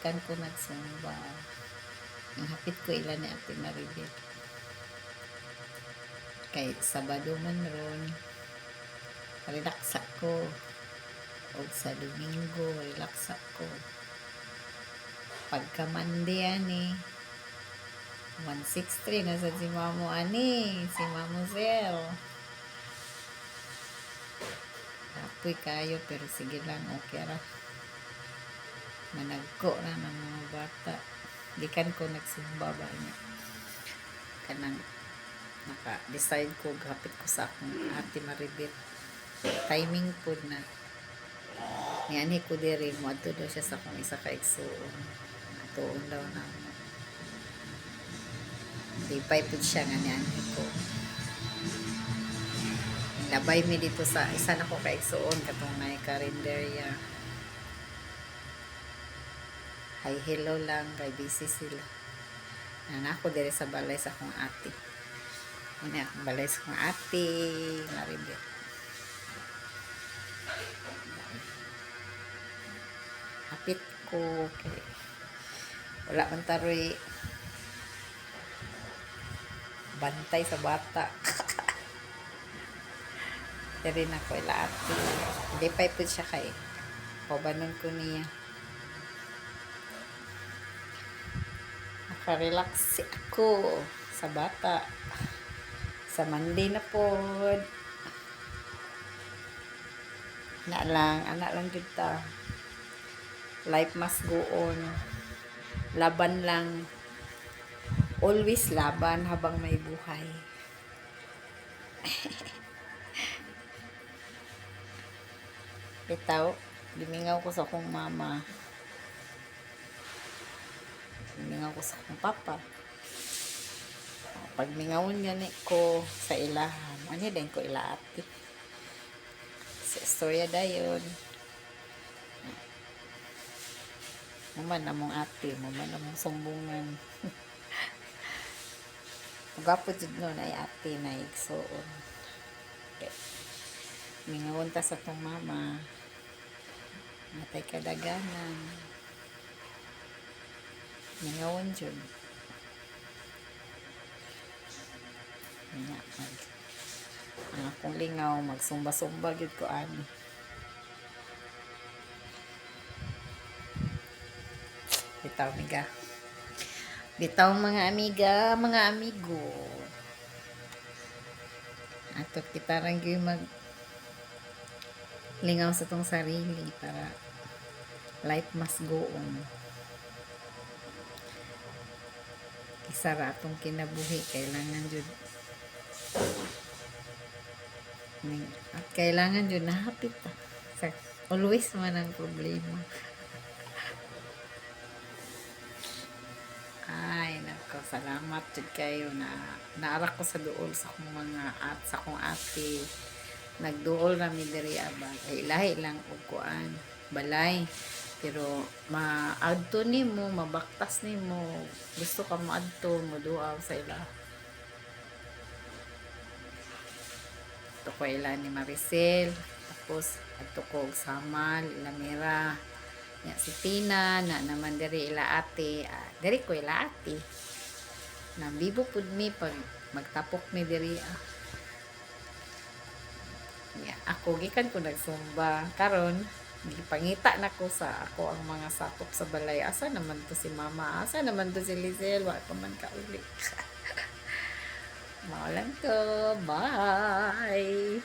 gikan ko nagsumba. Ang hapit ko ilan ni Ate Maribel. Kay Sabado man ron, relax ako. O sa Domingo, relax ako. Pagka Monday ani, 163 na sa si Mamo ani, si Mamo Zel. Apoy kayo pero sige lang, okay ra. Managko na ng mga bata. Gikan ko nagsumba ba niya. Kanang naka-decide ko, gapit ko sa akong Ate Maribel. Timing po na. Yan ko diri mo ato daw siya sa akong isa ka igsuon. Tuon daw na. Di pa po siya nga niyan ko. Labay mi dito sa isa na ko ka igsuon katong may karinderya. Hi, hello lang, kay busy sila. Ako diri sa balay sa akong ate. Ano akong balay sa akong ate, Maribel. Hapit ko, okay. Wala man taroy bantay sa bata. Diri na ko ila ate. Hindi pa ipod siya kay. Pabanon ko niya. Naka-relax ako sa bata. Sa Monday na po. Anak lang kita. Life must go on. Laban lang. Always laban habang may buhay. Bitaw, limingaw ko sa akong mama. Limingaw ko sa akong papa. Pag mingawon gani ko sa ilahan, ano din ko ilaati. Sa istorya dayon. Muman namong ate, muman namong sumbungan. Gapo jud no na ate na igsoon. Okay. Mingawon ta sa tong mama. Matay kadaganan. Mingawon jud. Ang akong lingaw, magsumba-sumba gud ko ani. Bitaw miga. Bitaw mga amiga, mga amigo. Ato kita lang gyud mag lingaw sa tong sarili para life must go on. Isa ra atong kinabuhi, kailangan jud at kailangan jud nahapit ta. Always man ang problema. Ay, nako, salamat jud kayo na naarak ko sa duol sa akong mga sa akong ate. Nagduol na mi diri abang. Ay lahi lang og kuan, balay. Pero maadto nimo, mabaktas nimo. Gusto ka maadto, moduaw sa ila. Ito ko ila ni Maricel. Tapos adto ko og Samal, Ilamira. Ya, si Tina na naman diri ila ate. Diri ko ila ate. Nabibo pud mi pag magtapok mi diri. Ya, ako gikan ko nagsumba karon gipangita na ko sa ako ang mga sakop sa balay. Asa naman to si mama? Asa naman to si Lizel? Wa pa man ka uli. Mao lang to. Bye!